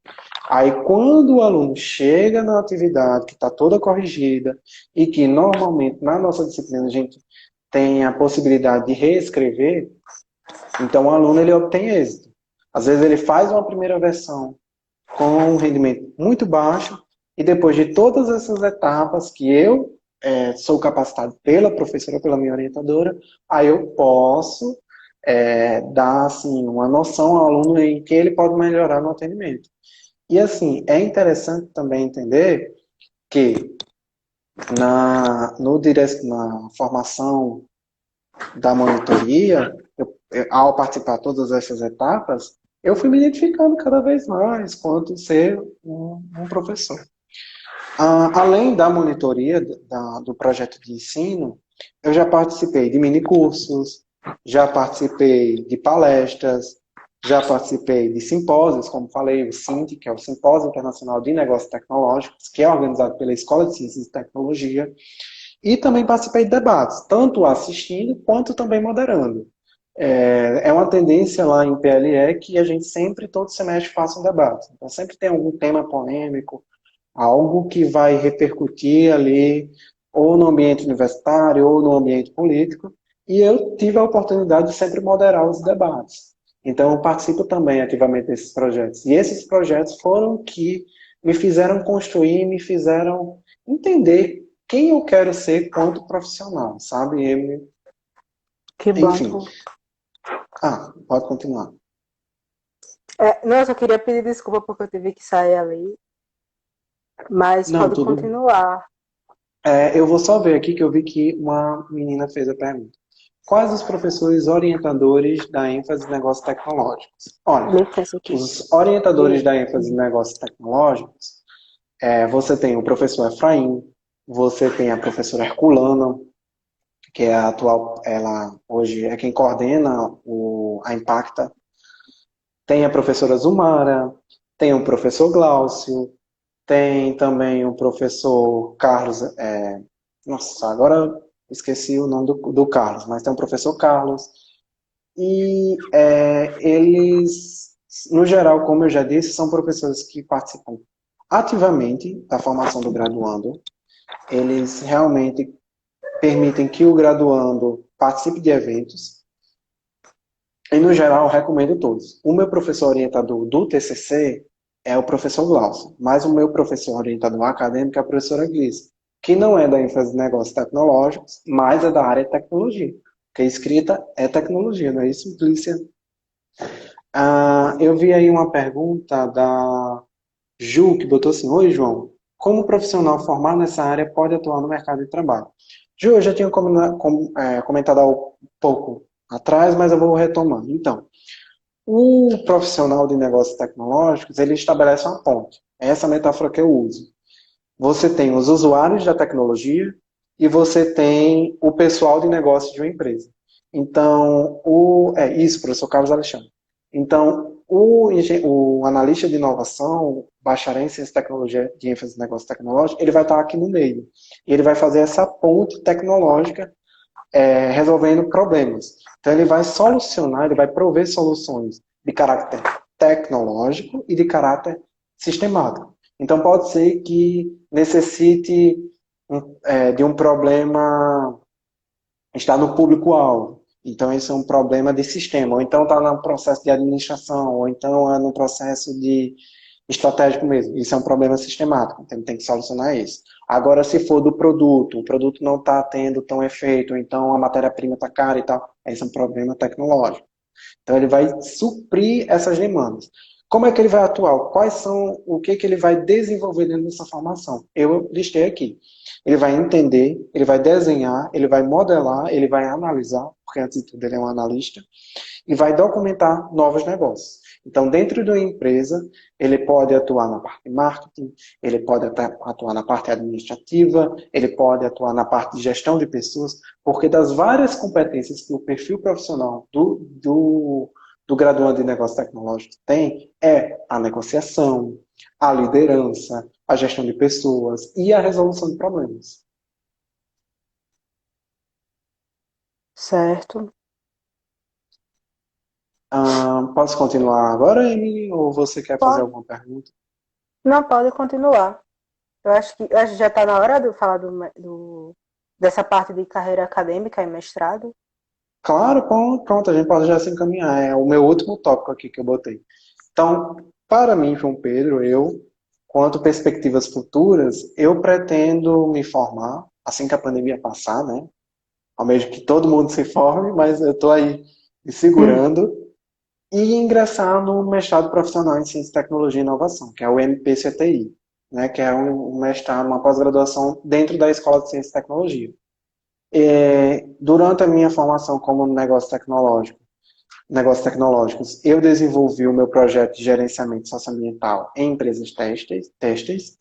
Aí, quando o aluno chega na atividade que está toda corrigida e que normalmente na nossa disciplina a gente tem a possibilidade de reescrever, então o aluno ele obtém êxito. Às vezes ele faz uma primeira versão com um rendimento muito baixo e depois de todas essas etapas que eu sou capacitado pela professora, pela minha orientadora, aí eu posso dar assim, uma noção ao aluno em que ele pode melhorar no atendimento. E assim, é interessante também entender que na formação da monitoria, ao participar de todas essas etapas, eu fui me identificando cada vez mais quanto ser um professor. Além da monitoria do projeto de ensino, eu já participei de minicursos, já participei de palestras, já participei de simpósios, como falei, o SINT, que é o Simpósio Internacional de Negócios Tecnológicos, que é organizado pela Escola de Ciências e Tecnologia, e também participei de debates, tanto assistindo quanto também moderando. É uma tendência lá em PLE que a gente sempre, todo semestre, faça um debate. Então sempre tem algum tema polêmico, algo que vai repercutir ali ou no ambiente universitário ou no ambiente político, e eu tive a oportunidade de sempre moderar os debates. Então, eu participo também ativamente desses projetos. E esses projetos foram que me fizeram construir, me fizeram entender quem eu quero ser quanto profissional, sabe? Que bom. Enfim. Pode continuar. Nossa, eu queria pedir desculpa porque eu tive que sair ali, mas Não, pode tudo. continuar. Eu vou só ver aqui que eu vi que uma menina fez a pergunta. Quais os professores orientadores da ênfase em negócios tecnológicos? Olha, Licença aqui. os orientadores da ênfase em negócios tecnológicos, você tem o professor Efraim, você tem a professora Herculana, que é a atual, ela hoje é quem coordena a Impacta. Tem a professora Zumara, tem o professor Glaucio, tem também o professor Carlos. Nossa, agora esqueci o nome do Carlos, mas tem o professor Carlos. E eles, no geral, como eu já disse, são professores que participam ativamente da formação do graduando. Eles realmente permitem que o graduando participe de eventos. E, no geral, eu recomendo todos. O meu professor orientador do TCC é o professor Glaucio, mas o meu professor orientador acadêmico é a professora Gliss, que não é da ênfase de negócios tecnológicos, mas é da área de tecnologia. Porque escrita é tecnologia, não é isso, Glícia? Eu vi aí uma pergunta da Ju, que botou assim: Oi, João, como profissional formado nessa área pode atuar no mercado de trabalho? Ju, eu já tinha comentado há um pouco atrás, mas eu vou retomando. Então, o profissional de negócios tecnológicos, ele estabelece uma ponte. É essa metáfora que eu uso. Você tem os usuários da tecnologia e você tem o pessoal de negócios de uma empresa. Então, isso, professor Carlos Alexandre. Então, o analista de inovação, bacharel em ciência e tecnologia de ênfase em negócio tecnológico, ele vai estar aqui no meio. E ele vai fazer essa ponte tecnológica resolvendo problemas. Então, ele vai solucionar, ele vai prover soluções de caráter tecnológico e de caráter sistemático. Então, pode ser que necessite de um problema estar no público-alvo. Então, esse é um problema de sistema. Ou então está no processo de administração, ou então é no processo de estratégico mesmo. Isso é um problema sistemático, então tem que solucionar isso. Agora, se for do produto, o produto não está tendo tão efeito, então a matéria-prima está cara e tal, esse é um problema tecnológico. Então, ele vai suprir essas demandas. Como é que ele vai atuar? O que ele vai desenvolver dentro dessa formação? Eu listei aqui. Ele vai entender, ele vai desenhar, ele vai modelar, ele vai analisar, porque antes de tudo ele é um analista, e vai documentar novos negócios. Então, dentro de uma empresa, ele pode atuar na parte de marketing, ele pode atuar na parte administrativa, ele pode atuar na parte de gestão de pessoas, porque das várias competências que o perfil profissional do graduando em negócios tecnológicos tem, é a negociação, a liderança, a gestão de pessoas e a resolução de problemas. Certo. Posso continuar agora, Emily, ou você quer fazer Pode. alguma pergunta? Não, pode continuar. Eu acho que já está na hora de falar dessa parte de carreira acadêmica e mestrado. Claro, pronto, a gente pode já se encaminhar. É o meu último tópico aqui que eu botei. Então, para mim, João Pedro, quanto perspectivas futuras, eu pretendo me formar assim que a pandemia passar, né? Ao mesmo que todo mundo se forme, mas eu estou aí me segurando e ingressar no mestrado profissional em Ciência, Tecnologia e Inovação, que é o MPCTI, né? Que é um mestrado, uma pós-graduação dentro da Escola de Ciência e Tecnologia. Durante a minha formação como negócios tecnológicos, eu desenvolvi o meu projeto de gerenciamento socioambiental em empresas têxteis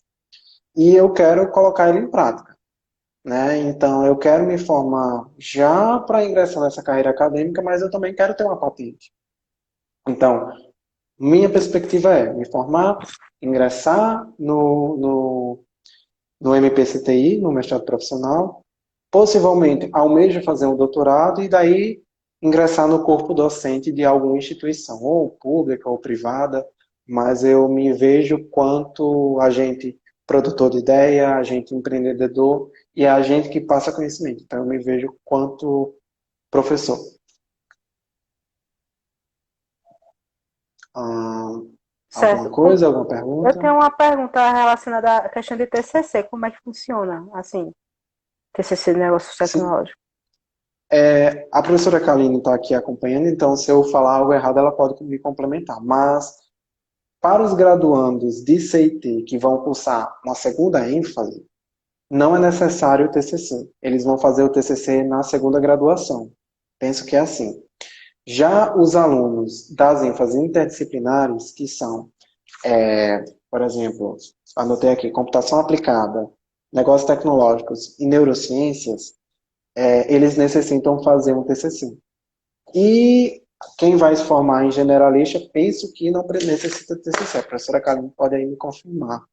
e eu quero colocar ele em prática, né? Então, eu quero me formar já para ingressar nessa carreira acadêmica, mas eu também quero ter uma patente. Então, minha perspectiva é me formar, ingressar no MPCTI, no mestrado profissional, possivelmente almejo fazer um doutorado e daí ingressar no corpo docente de alguma instituição, ou pública ou privada, mas eu me vejo quanto agente produtor de ideia, agente empreendedor e agente que passa conhecimento. Então, eu me vejo quanto professor. Alguma Certo. coisa, alguma Eu pergunta? tenho uma pergunta relacionada à questão de TCC. Como é que funciona, assim, TCC de negócios Sim. tecnológicos? A professora Kaline está aqui acompanhando, então se eu falar algo errado, ela pode me complementar. Mas para os graduandos de CIT que vão cursar uma segunda ênfase, não é necessário o TCC. Eles vão fazer o TCC na segunda graduação. Penso que é assim. Já os alunos das ênfases interdisciplinares, que são, por exemplo, anotei aqui, computação aplicada, negócios tecnológicos e neurociências, eles necessitam fazer um TCC. E quem vai se formar em generalista, penso que não necessita de TCC. A professora Kaline pode aí me confirmar.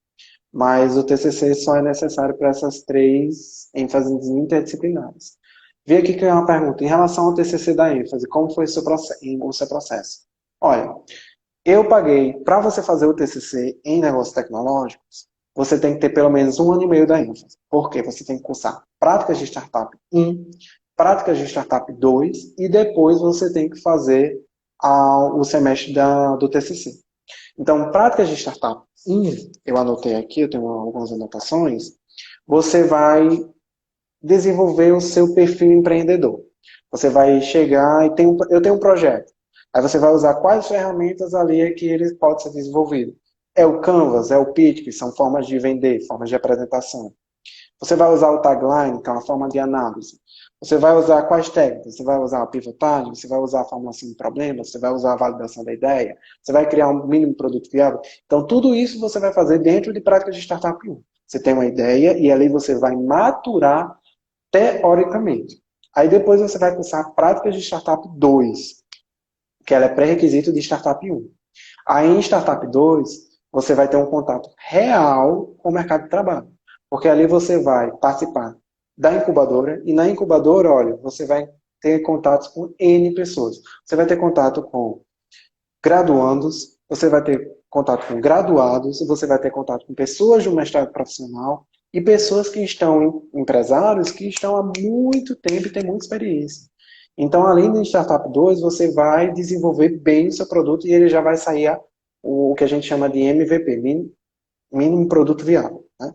Mas o TCC só é necessário para essas três ênfases interdisciplinares. Vi aqui que é uma pergunta. Em relação ao TCC da ênfase, como foi o seu processo? Olha, eu paguei, para você fazer o TCC em negócios tecnológicos, você tem que ter pelo menos 1 ano e meio da ênfase. Por quê? Você tem que cursar práticas de startup 1, práticas de startup 2 e depois você tem que fazer o semestre do TCC. Então, práticas de startup 1, eu anotei aqui, eu tenho algumas anotações, você vai desenvolver o seu perfil empreendedor. Você vai chegar e eu tenho um projeto. Aí você vai usar quais ferramentas ali que ele pode ser desenvolvido. É o Canvas, é o Pitch, que são formas de vender, formas de apresentação. Você vai usar o tagline, que é uma forma de análise. Você vai usar quais técnicas? Você vai usar a pivotagem, você vai usar a formulação de problemas, você vai usar a validação da ideia, você vai criar um mínimo produto viável. Então, tudo isso você vai fazer dentro de práticas de startup 1. Você tem uma ideia e ali você vai maturar teoricamente. Aí depois você vai cursar práticas de startup 2, que ela é pré-requisito de startup 1. Aí em startup 2, você vai ter um contato real com o mercado de trabalho. Porque ali você vai participar da incubadora, e na incubadora, olha, você vai ter contatos com N pessoas. Você vai ter contato com graduandos, você vai ter contato com graduados, você vai ter contato com pessoas de um mestrado profissional e pessoas que estão, empresários, que estão há muito tempo e têm muita experiência. Então, além do Startup 2, você vai desenvolver bem o seu produto e ele já vai sair o que a gente chama de MVP, mínimo produto viável. Né?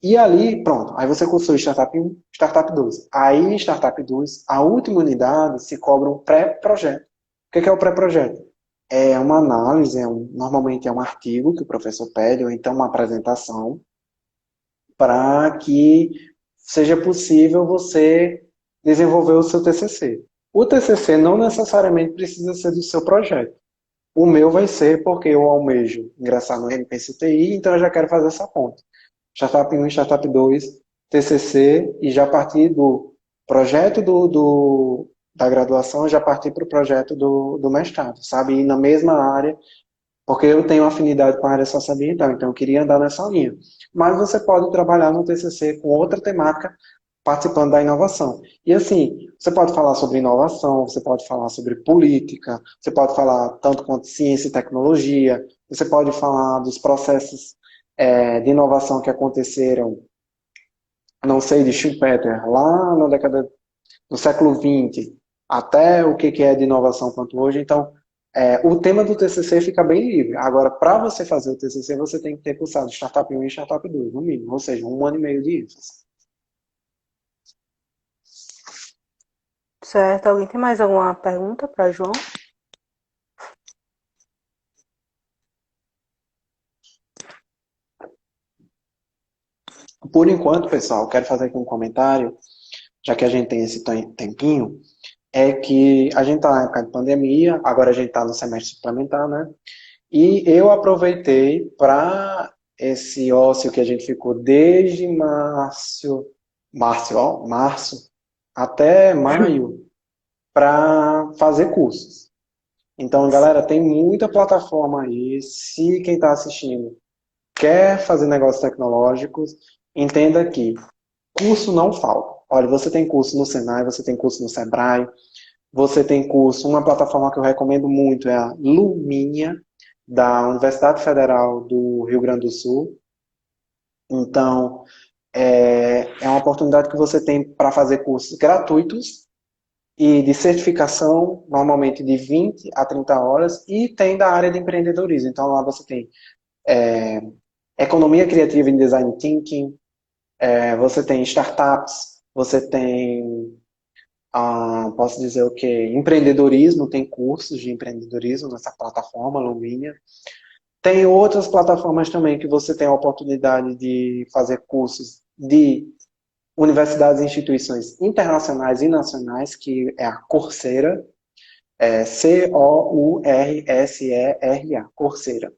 E ali, pronto, aí você cursou Startup 1, Startup 2. Aí, em Startup 2, a última unidade se cobra um pré-projeto. O que é o pré-projeto? É uma análise, normalmente é um artigo que o professor pede, ou então uma apresentação, para que seja possível você desenvolver o seu TCC. O TCC não necessariamente precisa ser do seu projeto. O meu vai ser porque eu almejo ingressar no MPCTI, então eu já quero fazer essa ponta. Startup 1, Startup 2, TCC, e já partir do projeto da graduação, já partir para o projeto do mestrado, sabe? Ir na mesma área, porque eu tenho afinidade com a área socioambiental, então eu queria andar nessa linha. Mas você pode trabalhar no TCC com outra temática, participando da inovação. E assim, você pode falar sobre inovação, você pode falar sobre política, você pode falar tanto quanto ciência e tecnologia, você pode falar dos processos de inovação que aconteceram, não sei, de Schumpeter, lá na década do século XX, até o que é de inovação quanto hoje. Então, o tema do TCC fica bem livre. Agora, para você fazer o TCC, você tem que ter cursado Startup 1 e Startup 2, no mínimo, ou seja, 1 ano e meio de ênfase. Certo. Alguém tem mais alguma pergunta para João? Por enquanto, pessoal, quero fazer aqui um comentário, já que a gente tem esse tempinho, é que a gente está na época de pandemia, agora a gente está no semestre suplementar, né? E eu aproveitei para esse ócio que a gente ficou desde março até maio, para fazer cursos. Então, galera, tem muita plataforma aí. Se quem está assistindo quer fazer negócios tecnológicos, entenda que curso não falta. Olha, você tem curso no Senai, você tem curso no Sebrae, você tem curso, uma plataforma que eu recomendo muito é a Luminha, da Universidade Federal do Rio Grande do Sul. Então, é uma oportunidade que você tem para fazer cursos gratuitos e de certificação, normalmente de 20 a 30 horas, e tem da área de empreendedorismo. Então, lá você tem economia criativa em design thinking, você tem startups, você tem, posso dizer o quê? Empreendedorismo, tem cursos de empreendedorismo nessa plataforma, Lumínia. Tem outras plataformas também que você tem a oportunidade de fazer cursos de universidades e instituições internacionais e nacionais, que é a Coursera, Coursera, Coursera.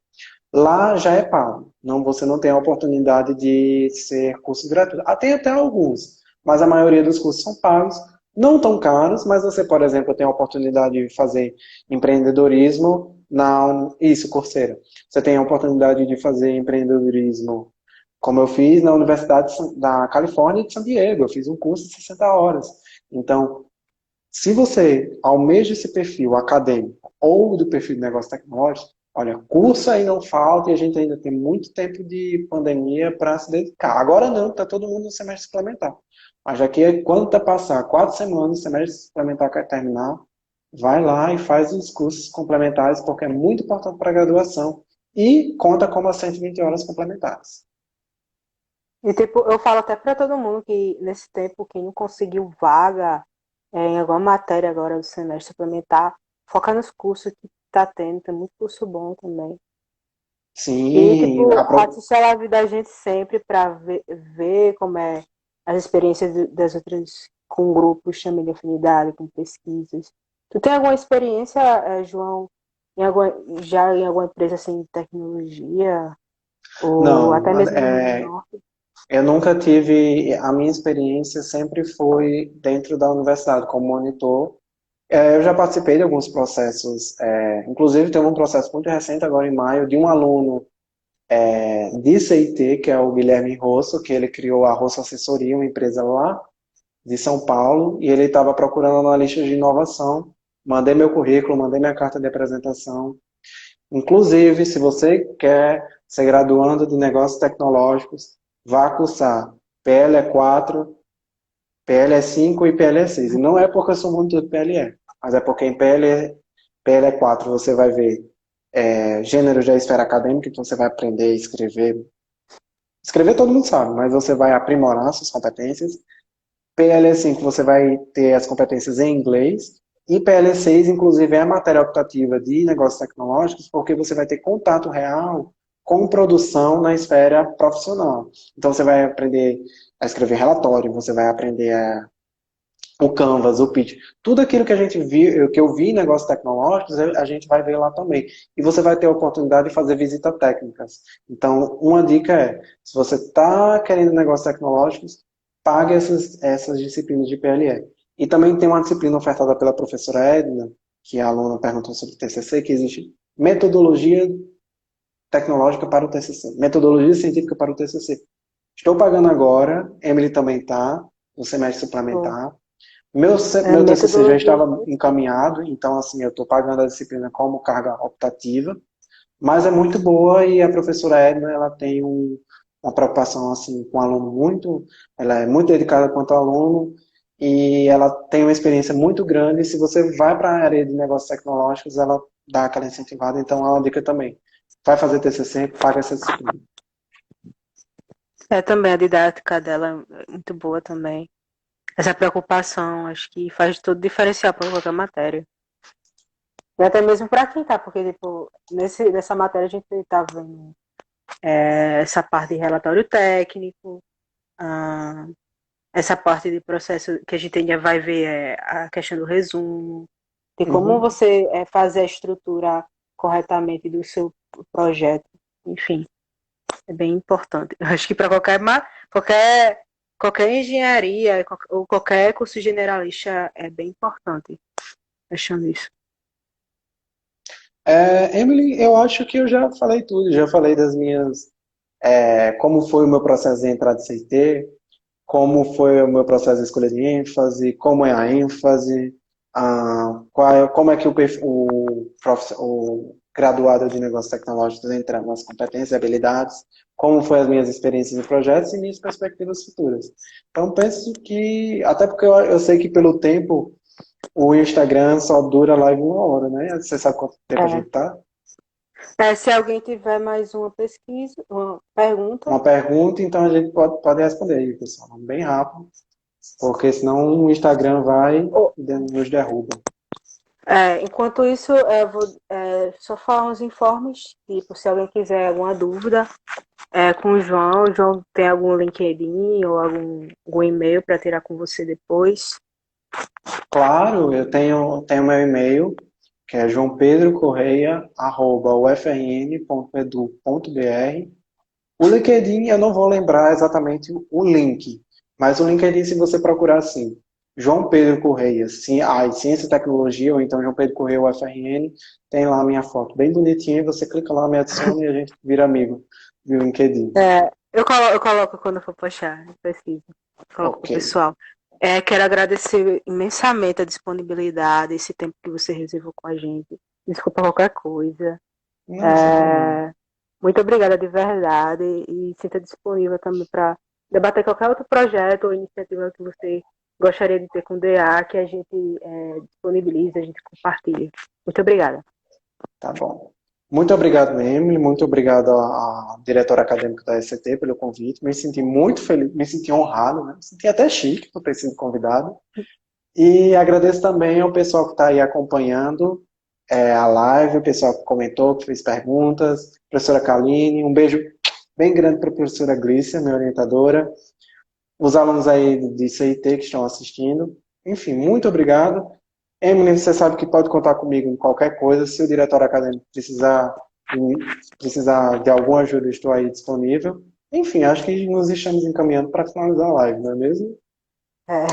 Lá já é pago, não, você não tem a oportunidade de ser curso gratuito. Tem até alguns, mas a maioria dos cursos são pagos, não tão caros, mas você, por exemplo, tem a oportunidade de fazer empreendedorismo isso, Coursera. Você tem a oportunidade de fazer empreendedorismo, como eu fiz na Universidade da Califórnia de San Diego, eu fiz um curso de 60 horas. Então, se você almeja esse perfil acadêmico ou do perfil de negócio tecnológico, olha, curso aí não falta e a gente ainda tem muito tempo de pandemia para se dedicar. Agora não, está todo mundo no semestre suplementar. Mas aqui, quando tá passar 4 semanas, o semestre suplementar quer terminar, vai lá e faz os cursos complementares, porque é muito importante para a graduação e conta como as 120 horas complementares. E tipo, eu falo até para todo mundo que nesse tempo, quem não conseguiu vaga em alguma matéria agora do semestre suplementar, foca nos cursos que tá tendo, tem muito curso bom também. E, Sim, tipo, assiste a live da gente sempre para ver como é as experiências das outras com grupos também de afinidade, com pesquisas. Tu tem alguma experiência, João, já em alguma empresa assim de tecnologia? Ou até não, mesmo no norte? eu nunca tive, a minha experiência sempre foi dentro da universidade, como monitor. Eu já participei de alguns processos, inclusive teve um processo muito recente, agora em maio, de um aluno de CIT, que é o Guilherme Rosso, que ele criou a Rosso Assessoria, uma empresa lá de São Paulo, e ele estava procurando analista de inovação. Mandei meu currículo, mandei minha carta de apresentação. Inclusive, se você quer ser graduando de negócios tecnológicos, vá cursar PLE4, PLE5 e PLE6. E não é porque eu sou muito do PLE, mas é porque em PLE4 você vai ver gênero da esfera acadêmica, então você vai aprender a escrever. Escrever todo mundo sabe, mas você vai aprimorar suas competências. PLE5 você vai ter as competências em inglês. E PLE6, inclusive, é a matéria optativa de negócios tecnológicos, porque você vai ter contato real com produção na esfera profissional. Então, você vai aprender a escrever relatório, você vai aprender o Canvas, o Pitch, tudo aquilo que a gente viu, que eu vi em negócios tecnológicos, a gente vai ver lá também. E você vai ter a oportunidade de fazer visitas técnicas. Então, uma dica é, se você está querendo negócios tecnológicos, pague essas disciplinas de PLE. E também tem uma disciplina ofertada pela professora Edna, que a aluna perguntou sobre o TCC, que existe metodologia tecnológica para o TCC, metodologia científica para o TCC. Estou pagando agora, Emily também está, no semestre Ou, suplementar. Meu TCC já metodologia estava encaminhado, então assim, eu estou pagando a disciplina como carga optativa, mas é muito boa e a professora Edna, ela tem uma preocupação assim com o aluno ela é muito dedicada quanto ao aluno e ela tem uma experiência muito grande. E se você vai para a área de negócios tecnológicos, ela dá aquela incentivada, então é uma dica também. Vai fazer TCC, paga essa disciplina. também a didática dela é muito boa também. Essa preocupação, acho que faz todo diferencial para qualquer matéria. E até mesmo para quem tá, porque, tipo, nessa matéria a gente tá vendo essa parte de relatório técnico, ah, essa parte de processo que a gente ainda vai ver a questão do resumo, de como Uhum. você fazer a estrutura corretamente do seu projeto, enfim, é bem importante. Eu acho que para qualquer engenharia ou qualquer curso generalista é bem importante, achando isso. Emily, eu acho que eu já falei tudo, já falei das minhas, como foi o meu processo de entrada de CT, como foi o meu processo de escolha de ênfase, como é a ênfase, como é que o graduada de negócios tecnológicos, entrando nas competências e habilidades, como foi as minhas experiências em projetos e minhas perspectivas futuras. Então, penso que, até porque eu sei que pelo tempo, o Instagram só dura live 1 hora, né? Você sabe quanto tempo a É. gente tá? Se alguém tiver mais uma pesquisa, uma pergunta, Uma pergunta, então a gente pode responder aí, pessoal, bem rápido, porque senão o Instagram vai ou- e nos derruba. enquanto isso, eu vou só falar uns informes, tipo, se alguém quiser alguma dúvida com o João tem algum LinkedIn ou algum e-mail para tirar com você depois. Claro, eu tenho meu e-mail, que é joaopedrocorreia@ufrn.edu.br. O LinkedIn, eu não vou lembrar exatamente o link, mas o LinkedIn, se você procurar assim, João Pedro Correia, Ciência e Tecnologia, ou então João Pedro Correia UFRN, tem lá a minha foto bem bonitinha, você clica lá, me adiciona e a gente vira amigo do LinkedIn. Eu coloco quando for postar, pesquisa. Coloco Ok. pro pessoal. Quero agradecer imensamente a disponibilidade, esse tempo que você reservou com a gente. Desculpa qualquer coisa. Não, sem problema. É, Muito obrigada de verdade e sinta disponível também para debater qualquer outro projeto ou iniciativa que você gostaria de ter com o DA, que a gente disponibiliza, a gente compartilha. Muito obrigada. Tá bom. Muito obrigado, Emily. Muito obrigado à diretora acadêmica da SCT pelo convite. Me senti muito feliz, me senti honrado, né? Me senti até chique por ter sido convidado. E agradeço também ao pessoal que está aí acompanhando a live, o pessoal que comentou, que fez perguntas, professora Kaline. Um beijo bem grande para a professora Glícia, minha orientadora. Os alunos aí de CIT que estão assistindo. Enfim, muito obrigado. Emily, você sabe que pode contar comigo em qualquer coisa. Se o diretor acadêmico precisar de alguma ajuda, eu estou aí disponível. Enfim, acho que nos estamos encaminhando para finalizar a live, não é mesmo? É,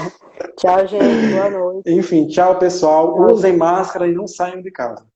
Tchau, gente. Boa noite. Enfim, tchau, pessoal. Tchau, Usem gente. máscara e não saiam de casa.